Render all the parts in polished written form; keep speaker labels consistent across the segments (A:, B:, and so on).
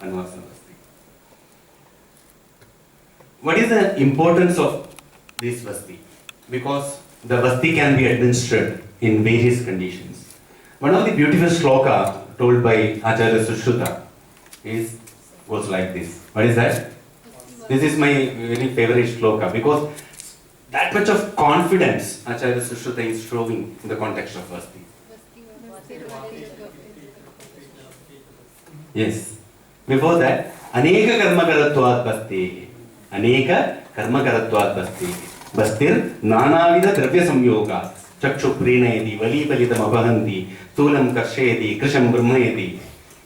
A: Anvasana Basti. What is the importance of this Basti? Because the Basti can be administered in various conditions. One of the beautiful shloka told by Acharya Sushruta goes like this. What is that? This is my very favorite shloka because that much of confidence Acharya Sushruta is showing in the context of Basti. Yes. Before that, Aneka Karmakaratvat Basti. Aneka Karmakaratvat Basti. Bastir Nanavida Dravya Samyoga. Chakshu Prinayati, Vali Palitam Abahanti, Tulam Karshayati, Krisham Brahmayati.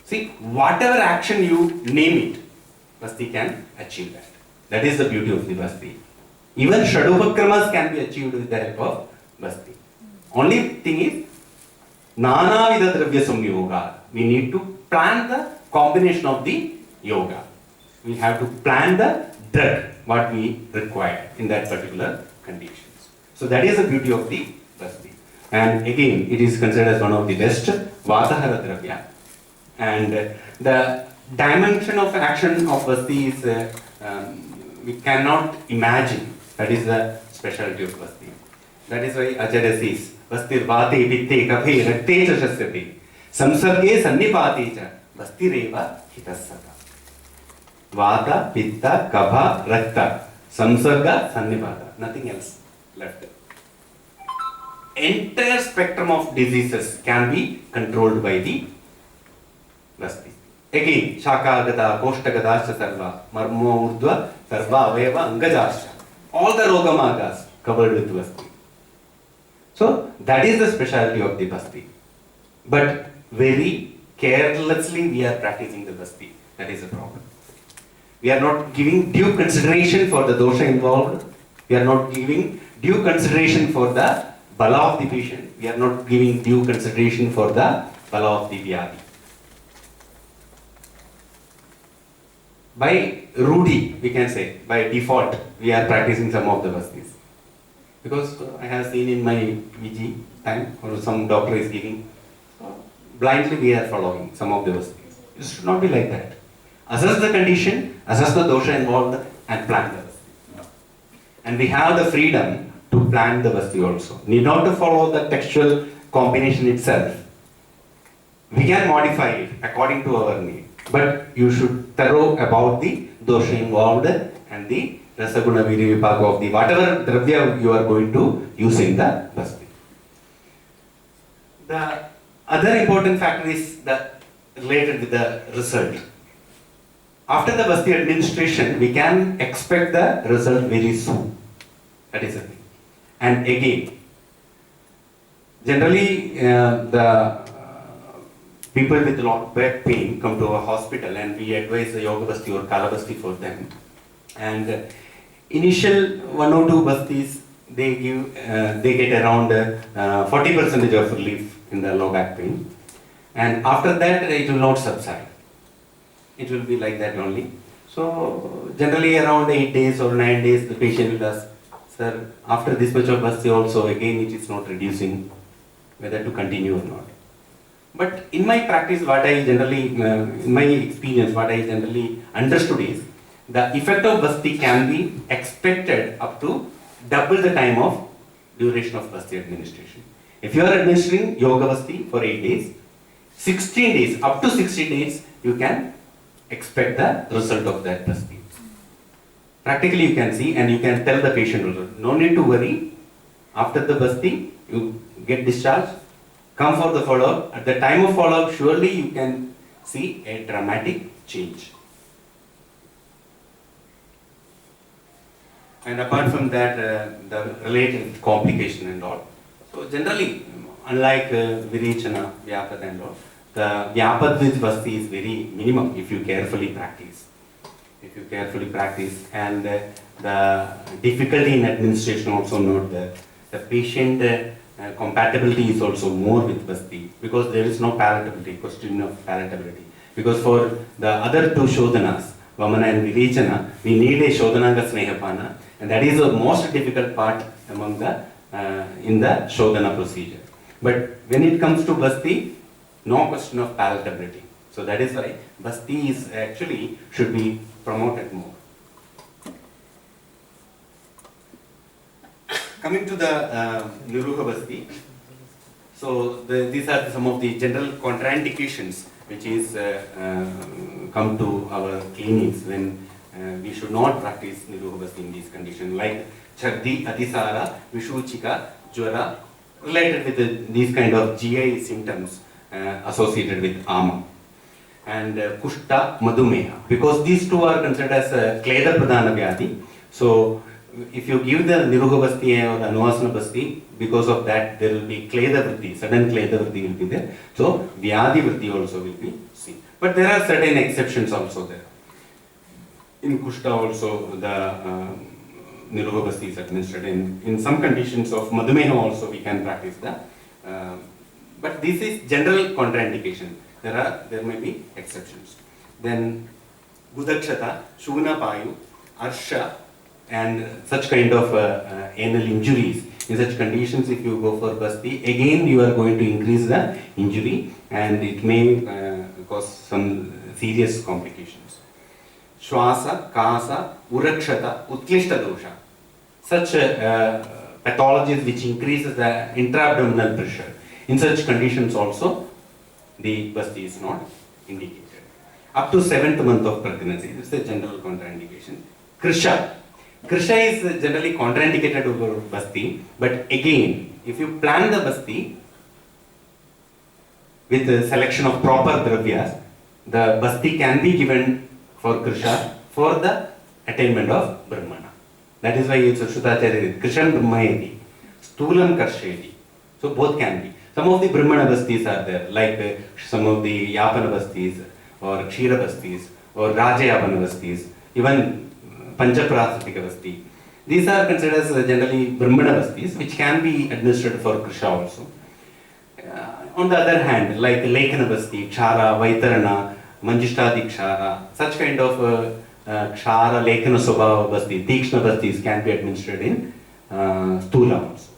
A: See, whatever action you name it, Basti can achieve that. That is the beauty of the Basti. Even Shadopakramas can be achieved with the help of Basti. Only thing is, Nanavida Dravya Samyoga. We need to plan the combination of the yoga. We have to plan the drug, what we require in that particular conditions. So that is the beauty of the Basti. And again, it is considered as one of the best Vatahara Dravya. And the dimension of action of Basti is, we cannot imagine. That is the specialty of Basti. That is why Acharya says, Bastir Vate Pitte Kaphe Rakte Cha Shasyate Samsarge Sannipate Cha Bastireva Hitasata. Vata, Pitta, Kapha, Rakta, Samsarga, Sannipata. Nothing else left. Entire spectrum of diseases can be controlled by the Basti. Again, Shakagata, Koshtagata, Sarva, Marmo Urdhva, Sarva, Aveva, Angajasha. All the Rogamagas covered with Basti. So, that is the specialty of the Basti. But very carelessly we are practicing the Basti. That is the problem. We are not giving due consideration for the dosha involved. We are not giving due consideration for the bala of the patient. We are not giving due consideration for the bala of the vyadi. By Rudy, we can say, by default, we are practicing some of the Bastis. Because I have seen in my VG time, or some doctor is giving, blindly we are following some of the Bastis. It should not be like that. Assess the condition, assess the dosha involved, and plan the Basti. And we have the freedom to plan the Basti also. Need not to follow the textual combination itself. We can modify it according to our need. But you should thorough about the dosha involved and the rasaguna viri vipaga of the whatever dravya you are going to use in the Basti. The other important factor is the related with the result. After the Basti administration, we can expect the result very soon. That is the thing. And again, generally the people with a lot of back pain come to our hospital and we advise the Yoga Basti or Kala Basti for them. And initial 1 or 2 Bastis, they get around 40% of relief in the low back pain. And after that, it will not subside. It will be like that only. So generally around 8 days or 9 days, the patient will ask, sir, after this much of Basti also, again it is not reducing, whether to continue or not. But in my practice, what I generally, in my experience, what I generally understood is, the effect of Basti can be expected up to double the time of duration of Basti administration. If you are administering Yoga Basti for 8 days, 16 days, up to 60 days, you can expect the result of that Basti. Practically you can see and you can tell the patient also, no need to worry, after the Basti, you get discharged, come for the follow-up. At the time of follow-up, surely you can see a dramatic change. And apart from that, the related complication and all. So generally, unlike Virechana, Vyapat and all, the Vyapat with Basti is very minimum if you carefully practice. If you carefully practice, and the difficulty in administration also not there. The patient compatibility is also more with Basti because there is no palatability, question of palatability. Because for the other two Shodhanas, Vamana and Virechana, we need a Shodhananga Snehapana, and that is the most difficult part among the in the Shodhana procedure. But when it comes to Basti, no question of palatability. So that is why Basti is actually should be promoted more. Coming to the Niruha Basti, so these are some of the general contraindications which is come to our clinics when we should not practice Niruha Basti in these conditions, like Chhardi, Atisara, Vishuchika, Jwara, related with these kind of GI symptoms associated with Ama. And Kushta, Madhumeha, because these two are considered as Kleda Pradhana Vyadhi. So if you give the Niruha Basti or Anuvasana Basti, because of that there will be Kleda Vritti, sudden Kleda Vritti will be there. So Vyadhi Vritti also will be seen. But there are certain exceptions also there. In Kushta also the Niruha Basti is administered. In some conditions of Madhumeha also we can practice that. But this is general contraindication. There may be exceptions. Then Gudakshata, Shuna Payu, Arsha, and such kind of anal injuries. In such conditions, if you go for Basti, again you are going to increase the injury and it may cause some serious complications. Shwasa, Kasa, Urakshata, Utklishta Dosha. Such pathologies which increases the intra-abdominal pressure. In such conditions also, the Basti is not indicated. Up to 7th month of pregnancy, this is a general contraindication. Krisha. Krisha is generally contraindicated over Basti, but again, if you plan the Basti with the selection of proper dravyas, the Basti can be given for Krisha for the attainment of Brahmana. That is why it's Shrutacharya, Krishan Brahmayati, Stulam Karsheti. So both can be. Some of the Brahmana Bastis are there, like some of the Yapana Bastis, or Kshira Bastis, or Raja Yapana Bastis, even Panchaprasatika Basti. These are considered as generally Brahmana Bastis, which can be administered for Krisha also. On the other hand, like Lekana Basti, Kshara, Vaitarana, Manjishtadi Kshara, such kind of Kshara, Lekana Sobhava Basti, Tikshna Bastis can be administered in Stula also.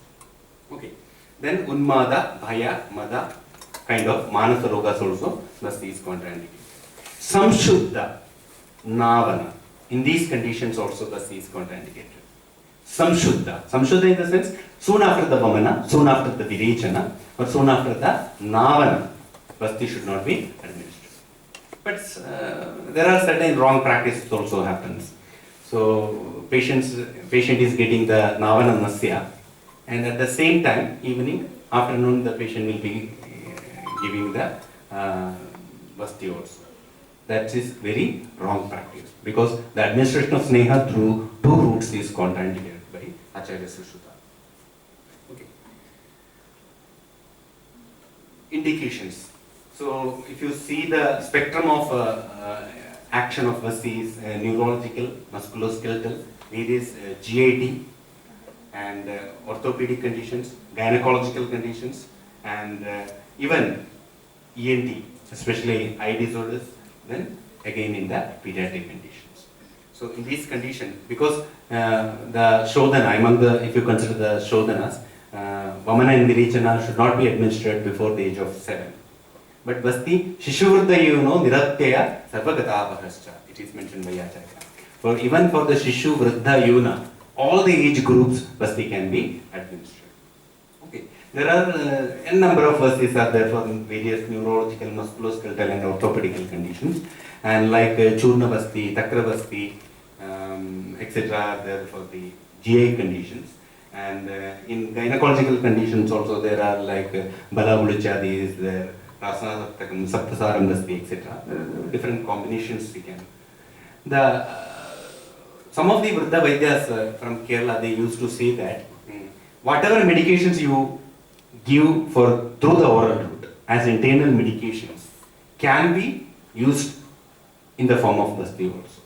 A: Okay. Then Unmada, Bhaya, Mada, kind of Manasa Rogas also, Basti is contraindicated. Samshuddha, Navana. In these conditions also Basti is contraindicated. Samshuddha. Samshuddha in the sense, soon after the Vamana, soon after the Virechana, or soon after the Navana, Basti should not be administered. But there are certain wrong practices also happens. So patient is getting the Navana Nasya, and at the same time, evening, afternoon, the patient will be giving the Basti also. That is very wrong practice, because the administration of Sneha through two routes is contraindicated by Acharya Sushruta. Okay. Indications. So if you see the spectrum of action of Basti is neurological, musculoskeletal, various GIT and orthopedic conditions, gynecological conditions, and even ENT, especially eye disorders, then again in the pediatric conditions. So in these conditions, because the Shodhana, among the, if you consider the Shodhanas, Vamana and Virechana should not be administered before the age of 7. But Basti, Shishuvruddha Yuno Niratyaya Sarvagatavahascha, it is mentioned by Acharya. For even for the Shishu Vruddha Yuna, all the age groups Basti can be administered. Okay. There are n number of Bastis are there for various neurological, musculoskeletal and orthopedical conditions, and like Churna Basti, Takra Basti, etc. are there for the GI conditions. And in gynecological conditions also there are like Bala Buluchadi is there, Rasana Saptakam, Saptasaram Basti, etc. Different combinations we can. Some of the Vruddha Vaidyas from Kerala, they used to say that whatever medications you give for through the oral route as internal medications can be used in the form of Basti also.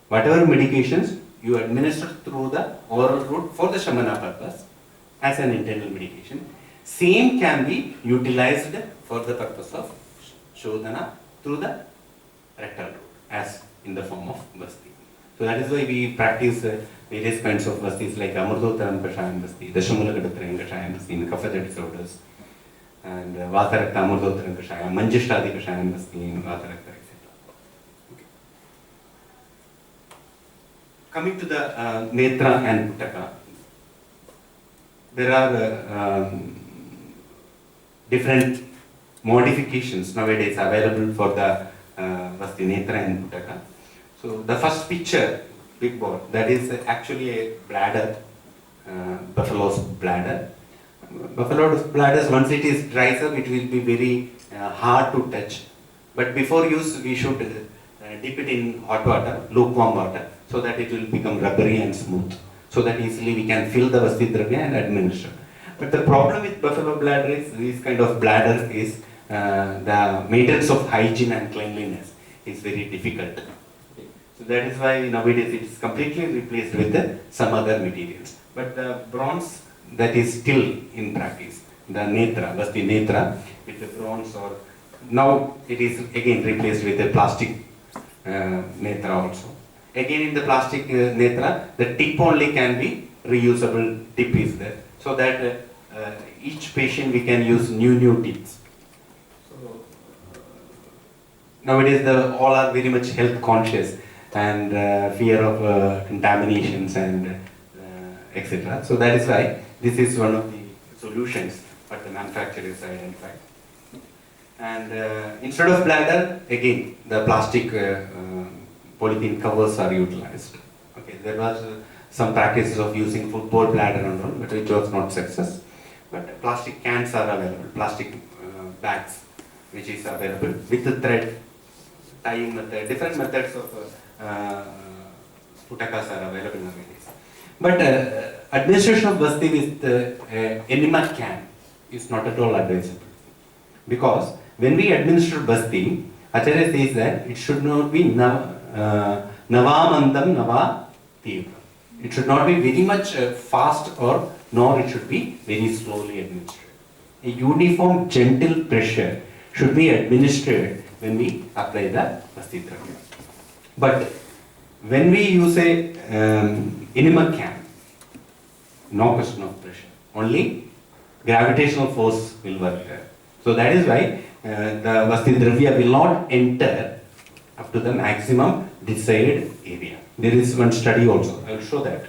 A: Whatever medications you administer through the oral route for the Shamana purpose as an internal medication, same can be utilized for the purpose of Shodhana through the rectal route as in the form of Basti. So that is why we practice various kinds of Bastis like Amurdottaram Kashayam Basti, Dashamula Kadatrayam Kashayam Basti in Kapha disorders, and Vatarakta Amurdotram Kashayam, Manjishtadi Kashayam Asti in Vatarakta, etc. Okay. Coming to the Netra and Puttaka, there are different modifications nowadays available for the Basti Netra and Puttaka. So the first picture, big board, that is actually a bladder, buffalo's bladder. Buffalo's bladders, once it is dries up, it will be very hard to touch. But before use, we should dip it in hot water, lukewarm water, so that it will become rubbery and smooth. So that easily we can fill the Basti Dravya and administer. But the problem with buffalo bladder is, this kind of bladder is, the maintenance of hygiene and cleanliness is very difficult. So that is why nowadays it is completely replaced with some other materials. But the bronze that is still in practice, the Netra, Basti Netra with the bronze, or now it is again replaced with the plastic Netra also. Again in the plastic Netra, the tip only can be reusable tip is there, so that each patient we can use new tips. So nowadays all are very much health conscious and fear of contaminations and etc. So that is why this is one of the solutions what the manufacturers identified. And instead of bladder, again the plastic polythene covers are utilized. Okay, there was some practices of using football bladder and all, but which was not success. But plastic cans are available, plastic bags, which is available with the thread tying method. Different methods of puttakas are available nowadays. But administration of Basti with enema can is not at all advisable, because when we administer Basti, Acharya says that it should not be navamandam nava tivra. It should not be very much fast, or nor it should be very slowly administered. A uniform gentle pressure should be administered when we apply the Basti Dravya. But when we use a enema can, no question of pressure, only gravitational force will work there. So that is why the Basti Dravya will not enter up to the maximum desired area. There is one study also, I will show that.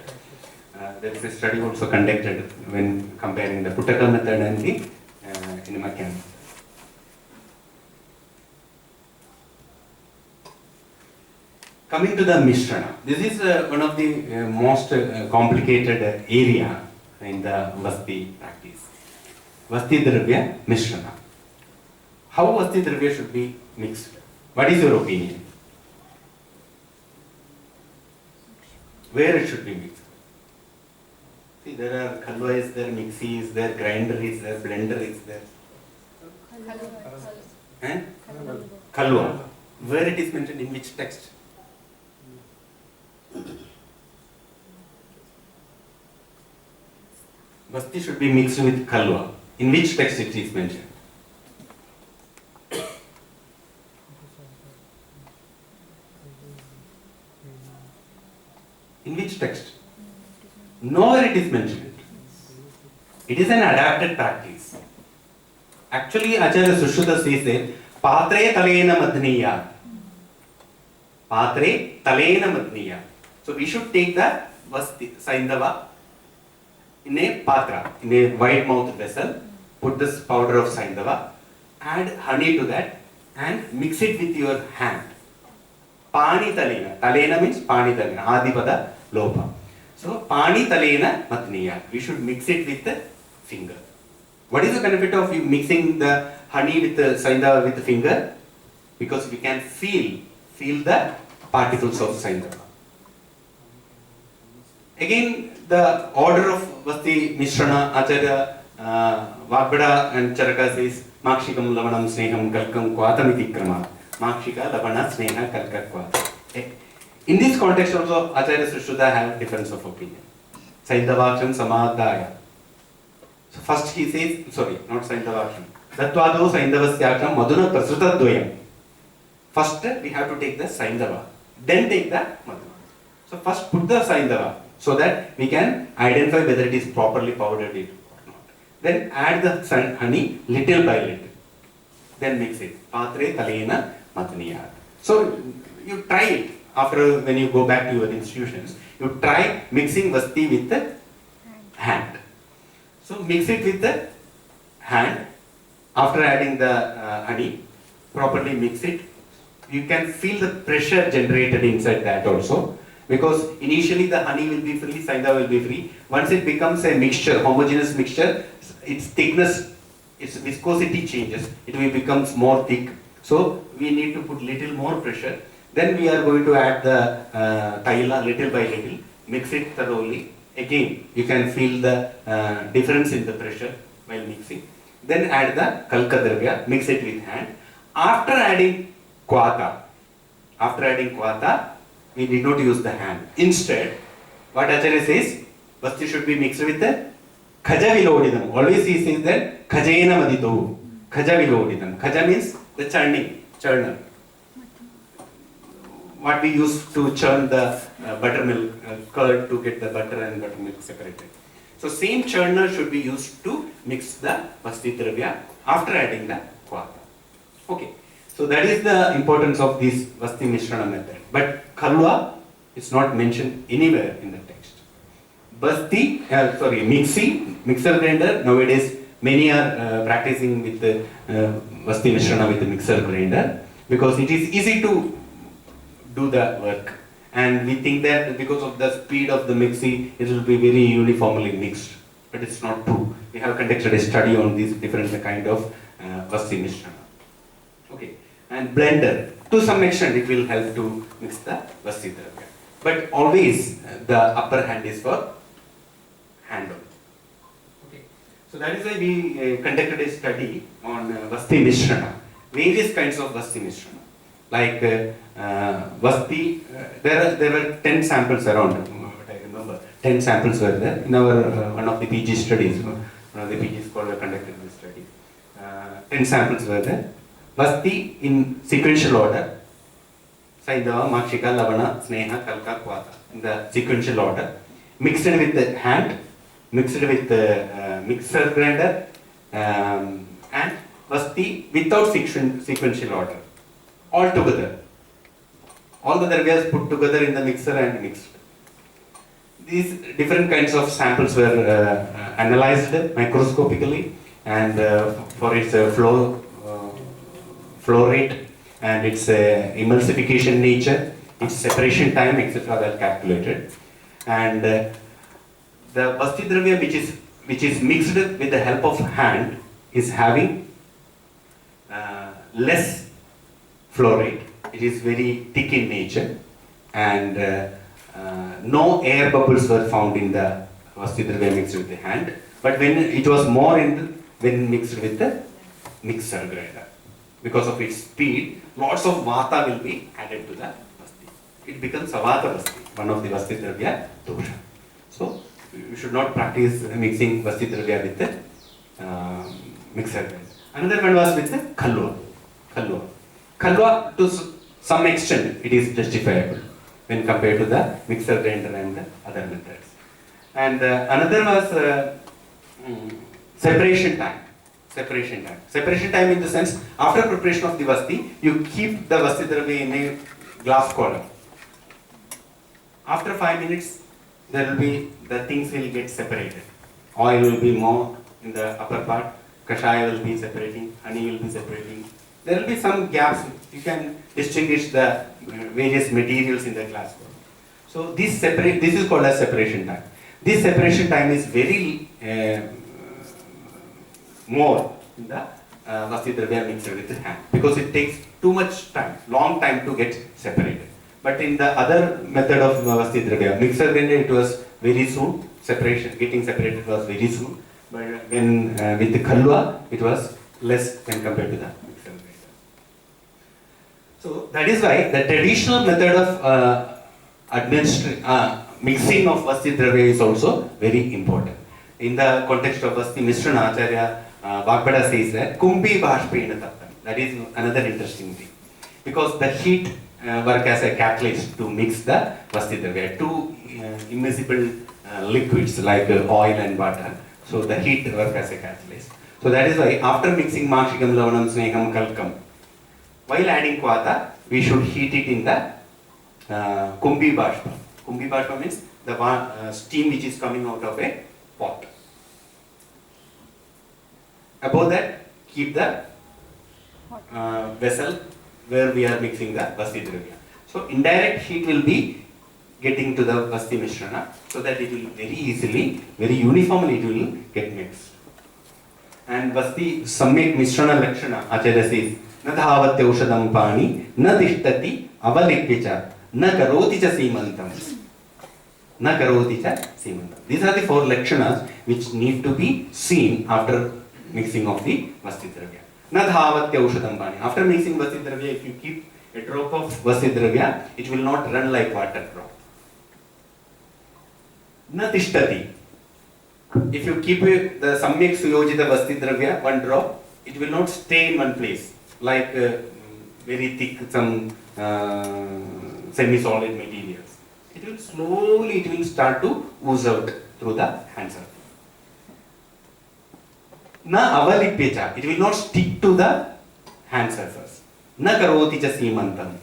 A: There is a study also conducted when comparing the Puttaka method and the enema can. Coming to the Mystrana, this is one of the most complicated area in the Basti practice. Basti Dravya, Mystrana. How Basti Dravya should be mixed? What is your opinion? Where it should be mixed? See, there are Khalwa is there, Mixi is there, grinder is there, blender is there. Khalwa. Where it is mentioned, in which text? Basti should be mixed with Khalwa. In which text it is mentioned? In which text? Nowhere it is mentioned. It is an adapted practice. Actually, Acharya Sushruta says that Patre talena madhniya. Patre talena madhniya. So we should take the Basti Saindava in a patra, in a wide mouthed vessel, put this powder of Saindava, add honey to that, and mix it with your hand. Pani talena. Talena means pani talena. Adipada lopa. So pani talena matniya. We should mix it with the finger. What is the benefit of you mixing the honey with the Saindava with the finger? Because we can feel the particles of Saindava. Again, the order of Basti Mystrana, Acharya Vagbada and Charaka says Makshikam Lavanam Sneham Kalkam Kwatamiti Krama. Makshika Lavana Sneha Kalka Kwata. In this context also, Acharya Sushruta have difference of opinion. Saindavaksham Samadaya. So first he says, sorry, not Saindavaksham. Tattvado Saindavasyaksham Madhuna Prasruta Dvayam. First we have to take the Saindava, then take the Madhuna. So first put the Saindava, so that we can identify whether it is properly powdered or not. Then add the honey little by little. Then mix it. Patre talena matniyat. So you try it after when you go back to your institutions. You try mixing Basti with the hand. So mix it with the hand. After adding the honey, properly mix it. You can feel the pressure generated inside that also. Because initially the honey will be free, saida will be free. Once it becomes a mixture, homogeneous mixture, its thickness, its viscosity changes. It will becomes more thick. So we need to put little more pressure. Then we are going to add the taila little by little. Mix it thoroughly. Again, you can feel the difference in the pressure while mixing. Then add the kalkadravya, mix it with hand. After adding kvata, we did not use the hand. Instead, what Acharya says, Basti should be mixed with the khaja vilodidam. Always he says that khajena madito, khaja vilodidam. Khaja means the churner. What we use to churn the buttermilk, curd to get the butter and buttermilk separated. So same churner should be used to mix the Basti Dravya after adding the kvata. Okay, so that is the importance of this Basti Mishrana method. But Khalwa is not mentioned anywhere in the text. Mixer grinder, nowadays many are practicing with the Basti Mishrana with the mixer grinder because it is easy to do the work. And we think that because of the speed of the mixing, it will be very uniformly mixed. But it's not true. We have conducted a study on these different kind of Basti Mishrana. Okay, and blender, to some extent it will help to mix the Basti Dravya. But always the upper hand is for hand on. Okay, so that is why we conducted a study on Basti Mishrana, various kinds of Basti Mishrana. Like Basti, there were 10 samples around, what I remember. 10 samples were there in our one of the PG studies. One of the PG scholars conducted this study. 10 samples were there. Basti in sequential order. Saidava, Makshika, Lavana, Sneha, Kalka, Kvata. In the sequential order. Mixed with the hand, mixed with the mixer grinder, and Basti without sequential order. All together. All the dravyas put together in the mixer and mixed. These different kinds of samples were analyzed microscopically and for its flow rate and its emulsification nature, its separation time, etc. were calculated. And the Basti Dravya which is mixed with the help of hand is having less flow rate. It is very thick in nature and no air bubbles were found in the Basti Dravya mixed with the hand. But when it was more when mixed with the mixer grinder. Because of its speed, lots of vata will be added to the Basti. It becomes a vata Basti, one of the Basti Dravya dosha. So you should not practice mixing Basti Dravya with the mixer grinder. Another one was with the Khalwa. Khalwa, to some extent, it is justifiable when compared to the mixer grinder and the other methods. And another was separation time. Separation time in the sense, after preparation of the Basti, you keep the Basti Dravya in a glass column. After 5 minutes, there will be, the things will get separated. Oil will be more in the upper part, kashaya will be separating, honey will be separating. There will be some gaps. You can distinguish the various materials in the glass column. So this is called as separation time. This separation time is very more in the Basti Dravya mixed with the hand because it takes too much time, long time to get separated. But in the other method of Basti Dravya, mixer grinder, it was very soon, getting separated was very soon. But when with the Khalwa, it was less when compared to the mixer grinder. So that is why the traditional method of mixing of Basti Dravya is also very important. In the context of Basti Mystrana, Acharya Vagbhada says that Kumbi Bhashpena Tattam. That is another interesting thing. Because the heat work as a catalyst to mix the Basti Dravya. Two immiscible liquids like oil and water. So the heat works as a catalyst. So that is why after mixing Makshikam, Lavanam, Sneham, Kalkam, while adding Kvata, we should heat it in the Kumbi Bashpa. Kumbi Bashpa means the steam which is coming out of a pot. Above that, keep the vessel where we are mixing the Basti Dravya. So indirect heat will be getting to the Basti Mishrana, so that it will very easily, very uniformly it will get mixed. And Basti Samyak Mishrana Lakshana Acharya says, Na dhavatya ushadam pani, na tishtati avalipya na karoti cha simantam. Na karoti cha simantam. These are the 4 lakshanas which need to be seen after mixing of the Basti Dravya. Na dhavatya ushadam pani. After mixing Basti Dravya, if you keep a drop of Basti Dravya, it will not run like water drop. Na tishtati. If you keep the Samyak Suyojita Basti Dravya, 1 drop, it will not stay in one place like very thick some semi-solid materials. It will slowly, it will start to ooze out through the hand surface. Na avalipya, it will not stick to the hand surface. Na karoti cha simantam.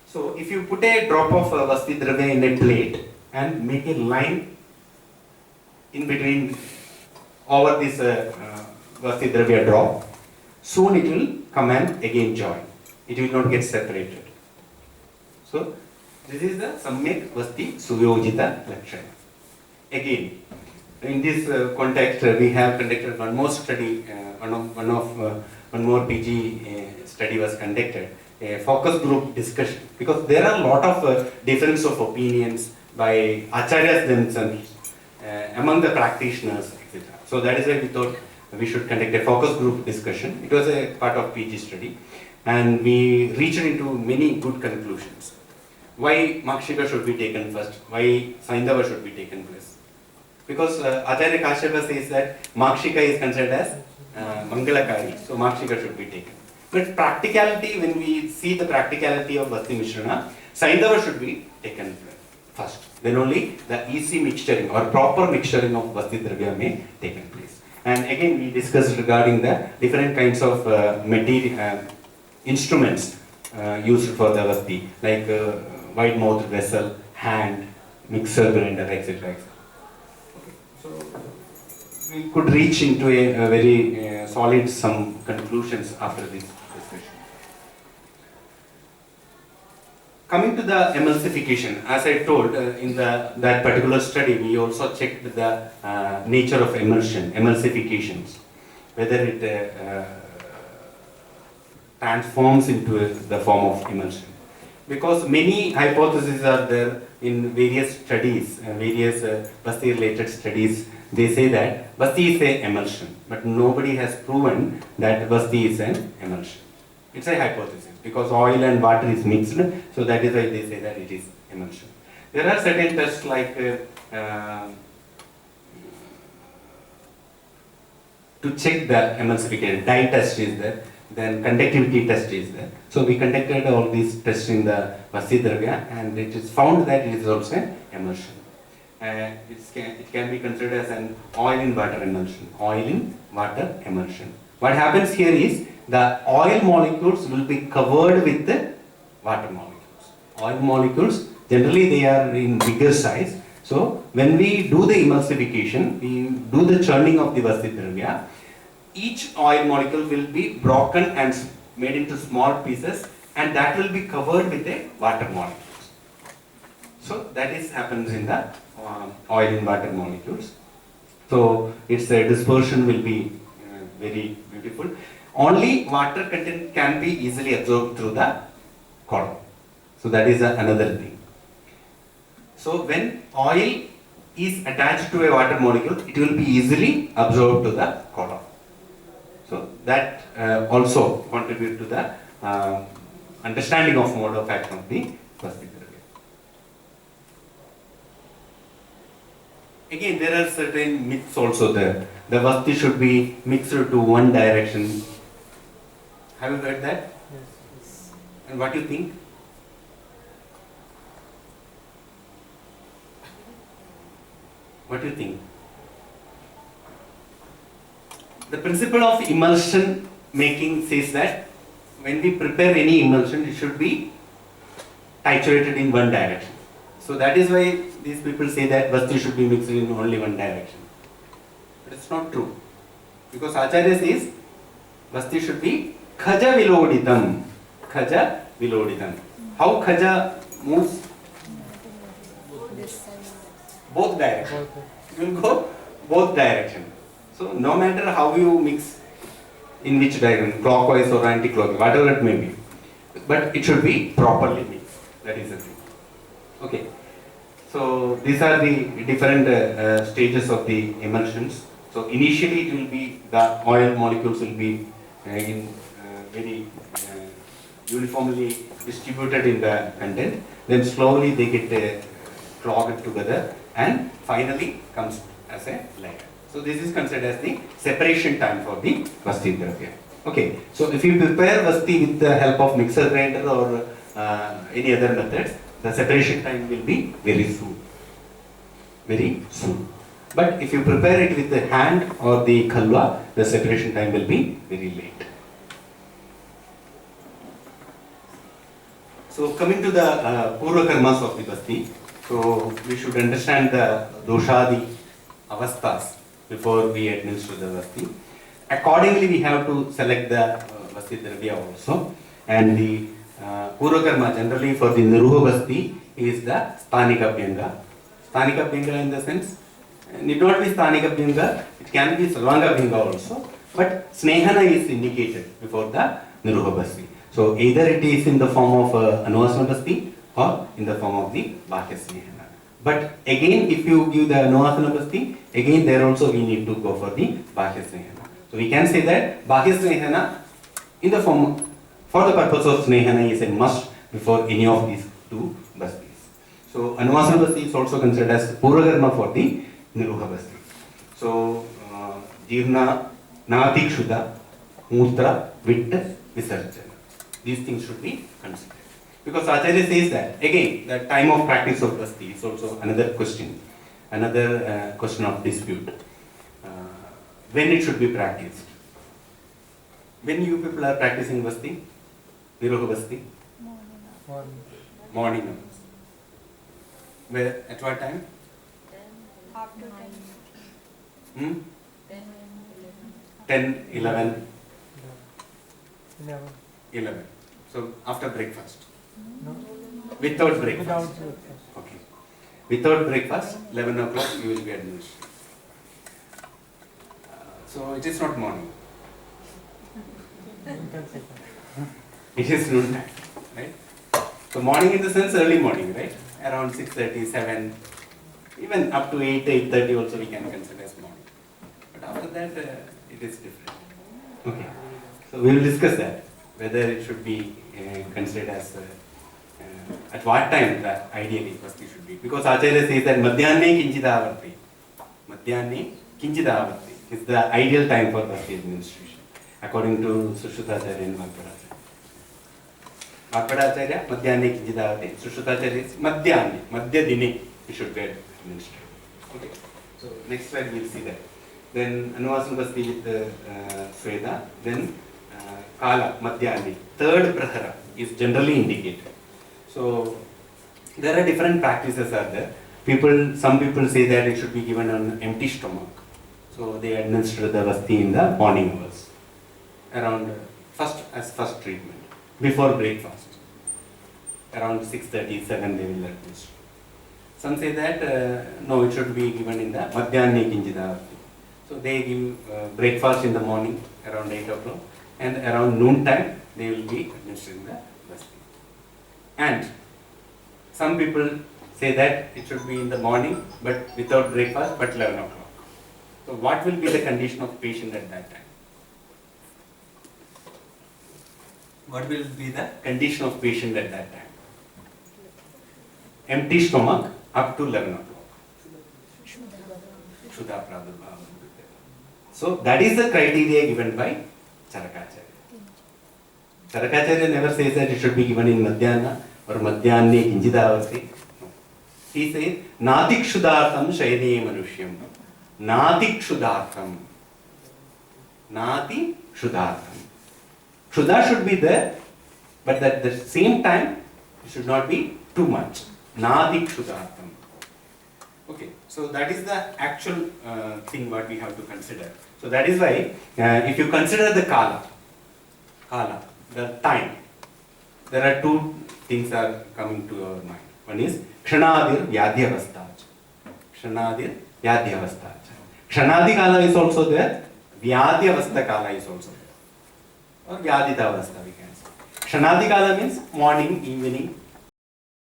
A: So if you put a drop of Basti Dravya in a plate and make a line in between over this Basti Dravya drop, soon it will come and again join. It will not get separated. So this is the Samyak Basti Suyojita Lakshana. Again, in this context, we have conducted one more study, one more PG study was conducted, a focus group discussion, because there are a lot of difference of opinions by acharyas themselves, among the practitioners, etc. So that is why we thought we should conduct a focus group discussion. It was a part of PG study, and we reached into many good conclusions. Why Makshika should be taken first? Why Saindava should be taken first? Because Acharya Kashyapa says that Makshika is considered as Mangalakari, so Makshika should be taken. But practicality, when we see the practicality of Basti Mishrana, Saindava should be taken first. Then only the easy mixturing or proper mixturing of Basti Dravya may take place. And again, we discussed regarding the different kinds of material instruments used for the Basti, like wide mouth vessel, hand, mixer, grinder, etc. So we could reach into a very solid some conclusions after this discussion. Coming to the emulsification, as I told in that particular study, we also checked the nature of emulsion, emulsifications, whether it transforms into the form of emulsion. Because many hypotheses are there in various studies, various Basti related studies. They say that Basti is an emulsion, but nobody has proven that Basti is an emulsion. It's a hypothesis because oil and water is mixed, so that is why they say that it is emulsion. There are certain tests like to check the emulsification. Dye test is there, then conductivity test is there. So we conducted all these tests in the Basti Dravya, and it is found that it is also an emulsion. It can be considered as an oil in water emulsion. Oil in water emulsion. What happens here is the oil molecules will be covered with the water molecules. Oil molecules, generally they are in bigger size. So when we do the emulsification, we do the churning of the Basti Dravya, each oil molecule will be broken and made into small pieces, and that will be covered with the water molecules. So that is happens in the oil in water molecules. So its dispersion will be very beautiful. Only water content can be easily absorbed through the column. So that is another thing. So when oil is attached to a water molecule, it will be easily absorbed to the column. So that also contribute to the understanding of mode of action of the Basti Dravya. Again, there are certain myths also there. The Basti should be mixed to one direction. Have you heard that? Yes. And what do you think? What do you think? The principle of emulsion making says that when we prepare any emulsion, it should be titurated in one direction. So that is why these people say that Basti should be mixed in only one direction. But it's not true. Because Acharya says Basti should be Khaja Viloditam. Khaja Viloditam. How Khaja moves? Both directions. You will go both directions. So no matter how you mix, in which direction, clockwise or anti-clockwise, whatever it may be, but it should be properly mixed. That is the thing. Okay. So these are the different stages of the emulsions. So initially it will be, the oil molecules will be in very uniformly distributed in the content. Then slowly they get clogged together and finally comes as a layer. So this is considered as the separation time for the Basti Dravya. Okay, so if you prepare Basti with the help of mixer grinder or any other methods, the separation time will be very soon. Very soon. But if you prepare it with the hand or the khalwa, the separation time will be very late. So coming to the Purva Karmas of the Basti, so we should understand the doshadi avasthas before we administer the Basti. Accordingly, we have to select the Basti Dravya also. And the Purva Karma generally for the Niruha Basti is the Sthanika Bhyanga. Sthanika Bhyanga in the sense, need not be Sthanika Bhyanga, it can be Sarvanga Bhyanga also. But Snehana is indicated before the Niruha Basti. So either it is in the form of Anuvasana Basti or in the form of the Bhakya Snehana. But again, if you give the Anuvasana Basti, again there also we need to go for the Bhakya Snehana. So we can say that Bhakya Snehana in the form, for the purpose of Snehana is a must before any of these two Bastis. So Anuvasana Basti is also considered as Purvakarma for the Niruha Basti. So Jirna, Natikshuddha, Mutra, Vitta, Visarjana. These things should be considered. Because Acharya says that, again, the time of practice of Basti is also another question of dispute. When it should be practiced? When you people are practicing Basti? Niruha Basti? Morning hours. Where, at what time?
B: After
A: 10. 10, 11? 11. So after breakfast?
C: No.
A: Without breakfast?
C: Without breakfast.
A: Okay. Without breakfast, 11 o'clock you will be administered. So it is not morning. It is noon time, right? So morning in the sense early morning, right? Around 6:30, 7, even up to 8, 8:30 also we can consider as morning. But after that, it is different. Okay. So we will discuss that, whether it should be considered as at what time the ideally Basti should be. Because Acharya says that Madhyane Kinchidavarti. Madhyane Kinchidavarti is the ideal time for Basti administration, according to Sushrutacharya and Vakpadacharya. Vakpadacharya, Madhyane Kinchidavarti. Sushrutacharya is Madhyane, Madhya Dine, we should be administered. Okay. So next slide we will see that. Then Anuvasana Basti with Sweda, then Kala, Madhyane, third Prahara is generally indicated. So there are different practices are there. Some people say that it should be given on empty stomach. So they administer the Basti in the morning hours, around first treatment, before breakfast. Around 6:30, 7 they will administer. Some say that no, it should be given in the Madhyane Kinchidavarti. So they give breakfast in the morning around 8 o'clock, and around noon time they will be administering the Basti. And some people say that it should be in the morning, but without breakfast, but 11 o'clock. So what will be the condition of patient at that time? What will be the condition of patient at that time? Empty stomach up to 11 o'clock. Shuddha Prabhupada. So that is the criteria given by Charakacharya. Charakacharya never says that it should be given in Madhyana or Madhyane Kinchidavarti. No. He says, Natikshudartham Shayane Manushyam. Natikshudartham. Nati Shuddhartham. Shuddha should be there, but at the same time, it should not be too much. Nati Shuddhartham. Okay, so that is the actual thing what we have to consider. So that is why, if you consider the kala, the time, there are two things are coming to our mind. One is Kshanadir Vyadhyavastha. Kshanadir Vyadhyavastha. Kshanadi kala is also there. Vyadhyavastha kala is also there. Or Vyaditavastha we can say. Kshanadi kala means morning, evening,